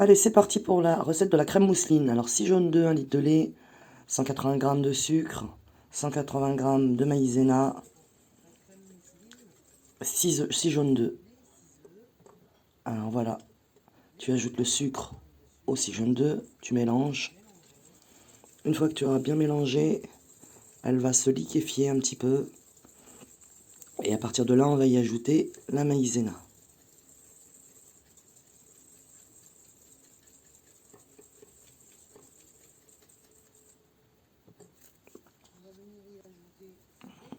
Allez, c'est parti pour la recette de la crème mousseline. Alors 6 jaunes d'œufs, 1 litre de lait, 180 g de sucre, 180 g de maïzena, 6 jaunes d'œufs. Alors voilà, tu ajoutes le sucre aux 6 jaunes d'œufs, tu mélanges. Une fois que tu auras bien mélangé, elle va se liquéfier un petit peu. Et à partir de là, on va y ajouter la maïzena.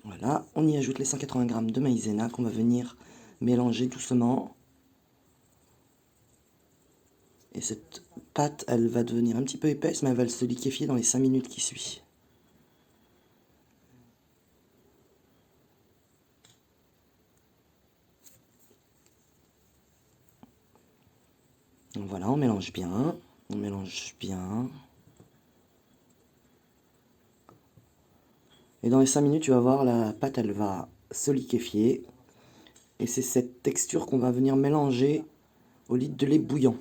Voilà, on y ajoute les 180 g de maïzena qu'on va venir mélanger doucement. Et cette pâte, elle va devenir un petit peu épaisse, mais elle va se liquéfier dans les 5 minutes qui suivent. Donc voilà, on mélange bien, on mélange bien. Et dans les 5 minutes, tu vas voir, la pâte, elle va se liquéfier. Et c'est cette texture qu'on va venir mélanger au litre de lait bouillant.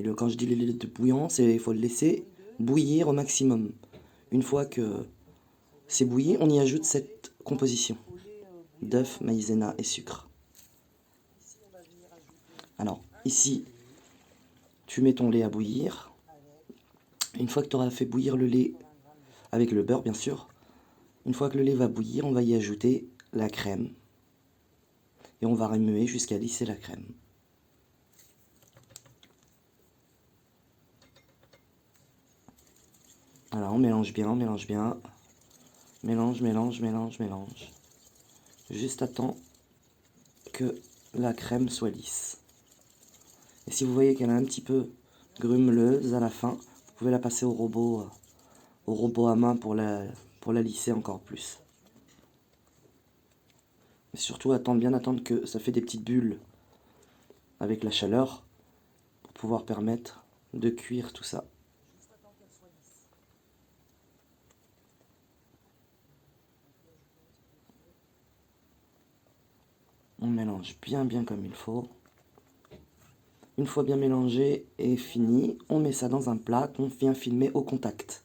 Et quand je dis le lait de bouillant, il faut le laisser bouillir au maximum. Une fois que c'est bouilli, on y ajoute cette composition d'œufs, maïzena et sucre. Alors, ici, tu mets ton lait à bouillir. Une fois que tu auras fait bouillir le lait, avec le beurre bien sûr, une fois que le lait va bouillir, on va y ajouter la crème. Et on va remuer jusqu'à lisser la crème. Alors on mélange bien, mélange bien. Mélange, mélange, mélange, mélange. Juste à temps que la crème soit lisse. Et si vous voyez qu'elle est un petit peu grumeleuse à la fin, vous pouvez la passer au robot à main pour la lisser encore plus. Et surtout bien attendre que ça fait des petites bulles avec la chaleur pour pouvoir permettre de cuire tout ça. On mélange bien bien comme il faut. Une fois bien mélangé et fini, on met ça dans un plat qu'on vient filmer au contact.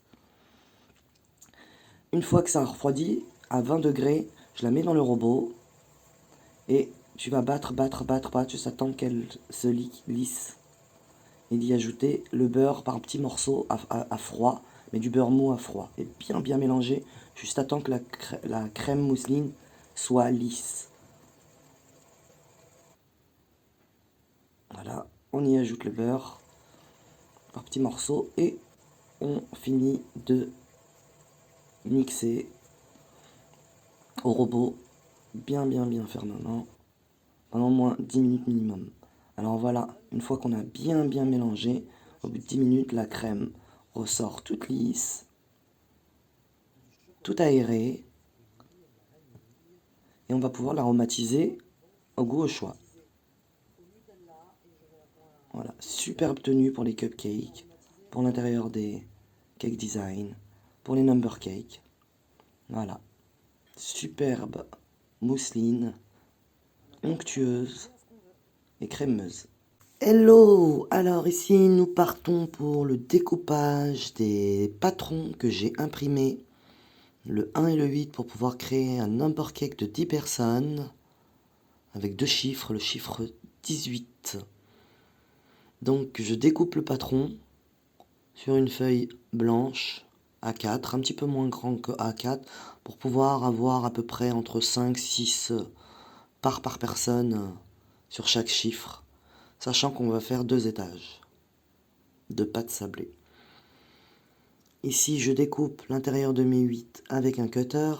Une fois que ça a refroidi, à 20 degrés, je la mets dans le robot et tu vas battre, battre, battre, battre jusqu'à temps qu'elle se lisse. Et d'y ajouter le beurre par petits morceaux à froid, mais du beurre mou à froid. Et bien bien mélanger juste à temps que la crème mousseline soit lisse. Voilà, on y ajoute le beurre par petits morceaux et on finit de mixer au robot bien bien bien fermement pendant au moins 10 minutes minimum. Alors voilà, une fois qu'on a bien bien mélangé, au bout de 10 minutes, la crème ressort toute lisse, toute aérée, et on va pouvoir l'aromatiser au goût au choix. Voilà, superbe tenue pour les cupcakes, pour l'intérieur des cake design, pour les number cakes. Voilà, superbe mousseline, onctueuse et crémeuse. Hello! Alors ici nous partons pour le découpage des patrons que j'ai imprimés, le 1 et le 8, pour pouvoir créer un number cake de 10 personnes avec deux chiffres, le chiffre 18. Donc je découpe le patron sur une feuille blanche A4, un petit peu moins grand que A4, pour pouvoir avoir à peu près entre 5-6 parts par personne sur chaque chiffre, sachant qu'on va faire 2 étages de pâte sablée. Ici je découpe l'intérieur de mes 8 avec un cutter.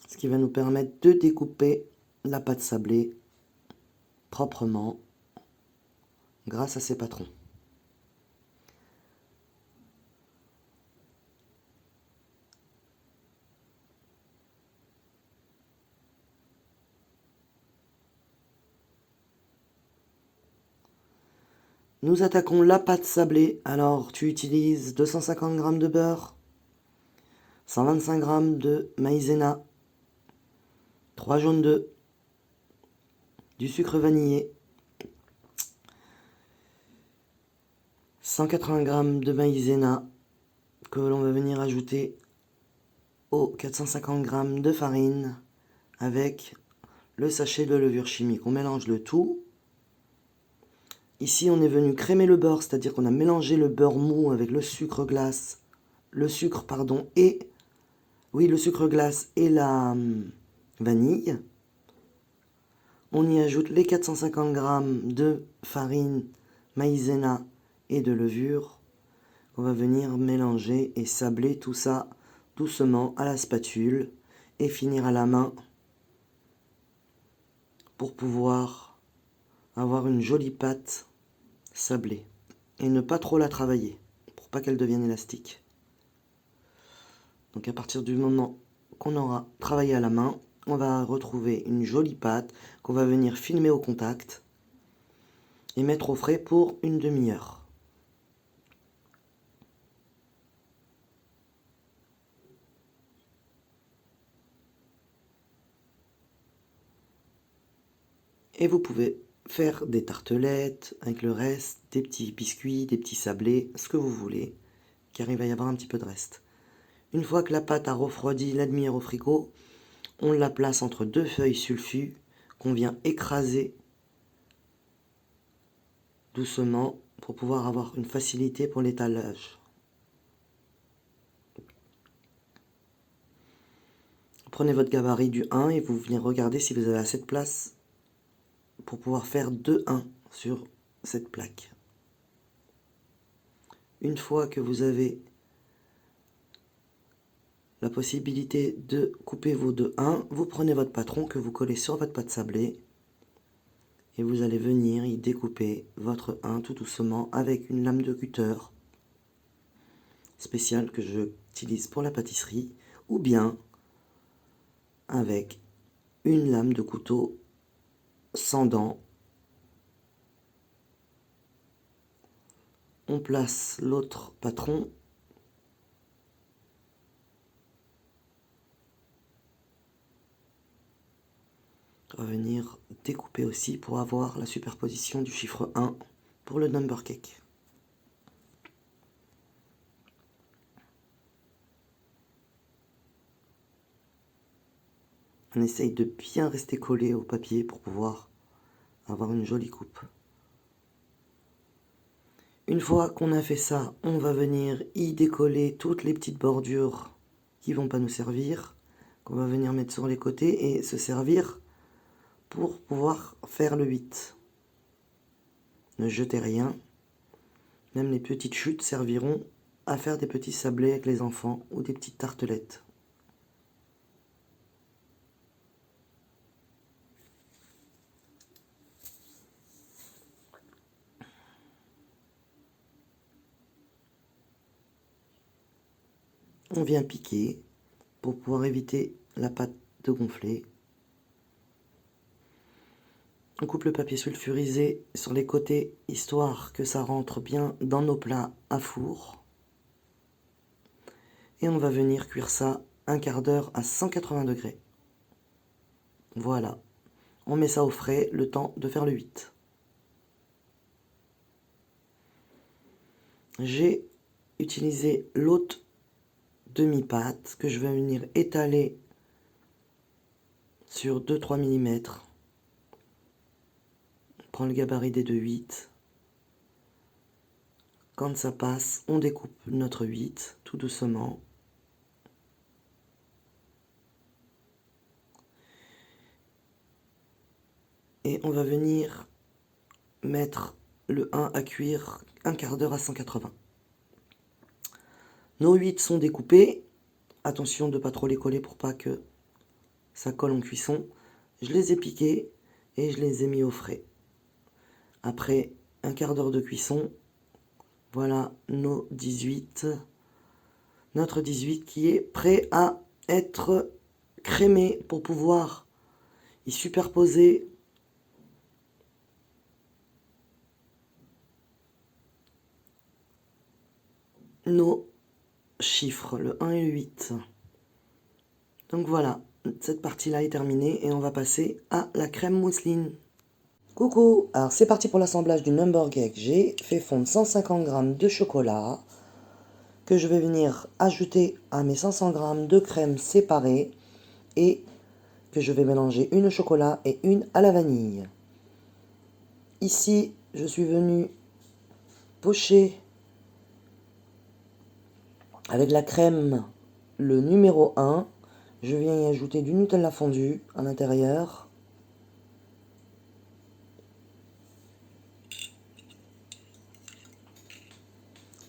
Ce qui va nous permettre de découper la pâte sablée proprement grâce à ces patrons. Nous attaquons la pâte sablée. Alors, tu utilises 250 g de beurre, 125 g de maïzena, 3 jaunes d'œufs, du sucre vanillé, 180 g de maïzena que l'on va venir ajouter aux 450 g de farine avec le sachet de levure chimique. On mélange le tout. Ici, on est venu crémer le beurre, c'est-à-dire qu'on a mélangé le beurre mou avec le sucre glace, le sucre glace et la vanille. On y ajoute les 450 g de farine, maïzena et de levure. On va venir mélanger et sabler tout ça doucement à la spatule et finir à la main pour pouvoir avoir une jolie pâte sablée et ne pas trop la travailler pour pas qu'elle devienne élastique. Donc à partir du moment qu'on aura travaillé à la main, on va retrouver une jolie pâte qu'on va venir filmer au contact et mettre au frais pour une demi-heure. Et vous pouvez faire des tartelettes avec le reste, des petits biscuits, des petits sablés, ce que vous voulez, car il va y avoir un petit peu de reste. Une fois que la pâte a refroidi la demi-heure au frigo, on la place entre deux feuilles sulfus qu'on vient écraser doucement pour pouvoir avoir une facilité pour l'étalage. Prenez votre gabarit du 1 et vous venez regarder si vous avez assez de place pour pouvoir faire 2 1 sur cette plaque. Une fois que vous avez la possibilité de couper vos 2 1, vous prenez votre patron que vous collez sur votre pâte sablée et vous allez venir y découper votre 1 tout doucement avec une lame de cutter spéciale que j'utilise pour la pâtisserie ou bien avec une lame de couteau sans dents. On place l'autre patron on va venir découper aussi pour avoir la superposition du chiffre 1 pour le number cake. On essaye de bien rester collé au papier pour pouvoir avoir une jolie coupe. Une fois qu'on a fait ça, on va venir y décoller toutes les petites bordures qui vont pas nous servir, qu'on va venir mettre sur les côtés et se servir pour pouvoir faire le 8. Ne jetez rien, même les petites chutes serviront à faire des petits sablés avec les enfants ou des petites tartelettes. On vient piquer pour pouvoir éviter la pâte de gonfler. On coupe le papier sulfurisé sur les côtés histoire que ça rentre bien dans nos plats à four. Et on va venir cuire ça un quart d'heure à 180 degrés. Voilà. On met ça au frais le temps de faire le 8. J'ai utilisé l'autre demi-pâte que je vais venir étaler sur 2-3 mm. On prend le gabarit des 2,8. Quand ça passe, on découpe notre 8 tout doucement. Et on va venir mettre le 1 à cuire un quart d'heure à 180. Nos 8 sont découpés. Attention de ne pas trop les coller pour pas que ça colle en cuisson. Je les ai piqués et je les ai mis au frais. Après un quart d'heure de cuisson, voilà nos 18. Notre 18 qui est prêt à être crémé pour pouvoir y superposer nos chiffres, le 1 et le 8. Donc voilà, cette partie-là est terminée et on va passer à la crème mousseline. Coucou, alors c'est parti pour l'assemblage du number cake. J'ai fait fondre 150 g de chocolat que je vais venir ajouter à mes 500 g de crème séparée et que je vais mélanger une au chocolat et une à la vanille. Ici, je suis venu pocher avec la crème le numéro 1. Je viens y ajouter du Nutella fondu à l'intérieur.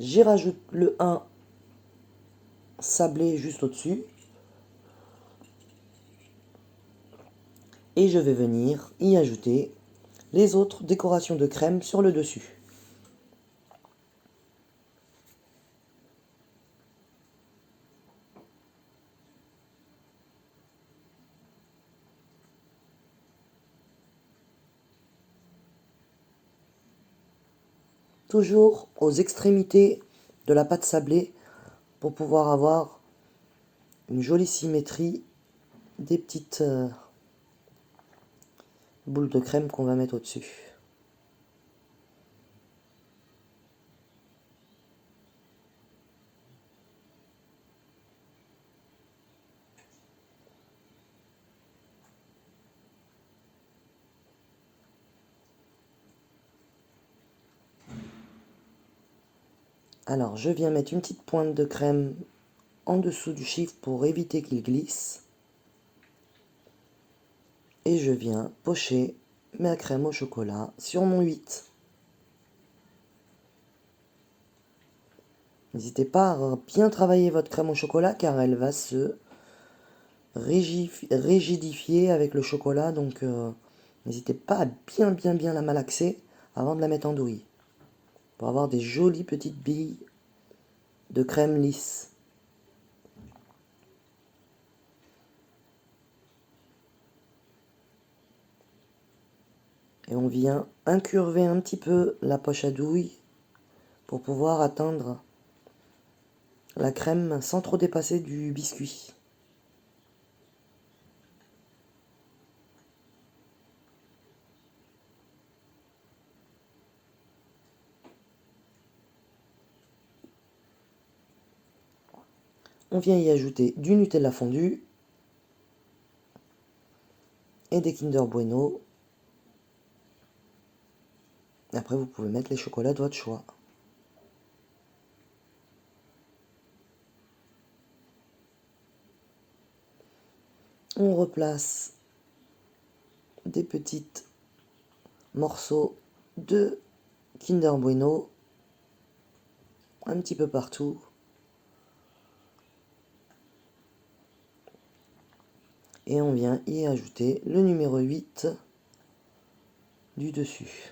J'y rajoute le 1 sablé juste au-dessus. Et je vais venir y ajouter les autres décorations de crème sur le dessus. Toujours aux extrémités de la pâte sablée pour pouvoir avoir une jolie symétrie des petites boules de crème qu'on va mettre au-dessus. Alors je viens mettre une petite pointe de crème en dessous du chiffre pour éviter qu'il glisse. Et je viens pocher ma crème au chocolat sur mon 8. N'hésitez pas à bien travailler votre crème au chocolat car elle va se rigidifier avec le chocolat. Donc n'hésitez pas à bien la malaxer avant de la mettre en douille. Pour avoir des jolies petites billes de crème lisse. Et on vient incurver un petit peu la poche à douille pour pouvoir atteindre la crème sans trop dépasser du biscuit. On vient y ajouter du Nutella fondu et des Kinder Bueno. Après, vous pouvez mettre les chocolats de votre choix. On replace des petits morceaux de Kinder Bueno un petit peu partout. Et on vient y ajouter le numéro 8 du dessus.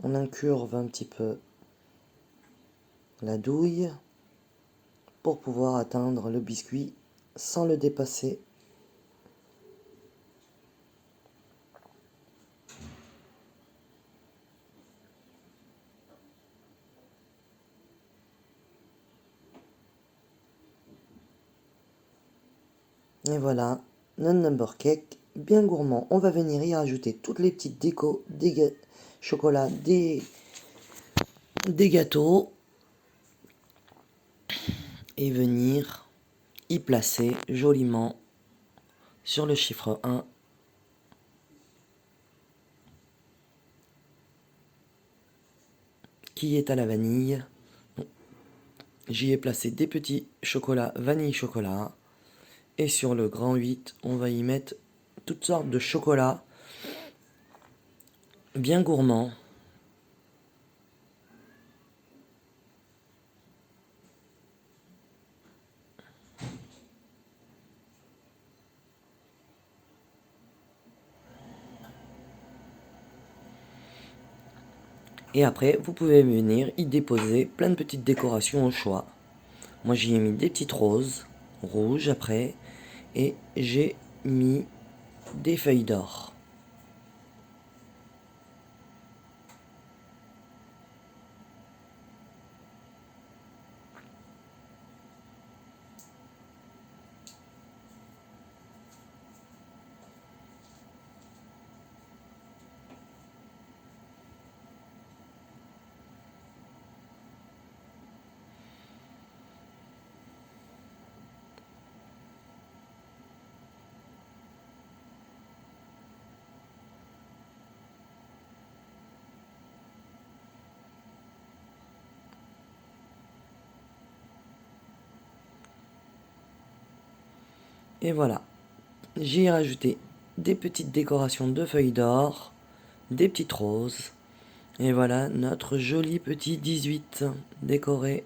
On incurve un petit peu la douille pour pouvoir atteindre le biscuit sans le dépasser. Et voilà, notre number cake bien gourmand. On va venir y rajouter toutes les petites décos, des chocolats, des gâteaux. Et venir y placer joliment sur le chiffre 1 qui est à la vanille. J'y ai placé des petits chocolats vanille chocolat. Et sur le grand 8, on va y mettre toutes sortes de chocolats bien gourmands. Et après, vous pouvez venir y déposer plein de petites décorations au choix. Moi, j'y ai mis des petites roses, rouges après, et j'ai mis des feuilles d'or. Et voilà, j'y ai rajouté des petites décorations de feuilles d'or, des petites roses. Et voilà notre joli petit 18 décoré,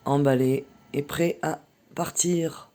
emballé et prêt à partir.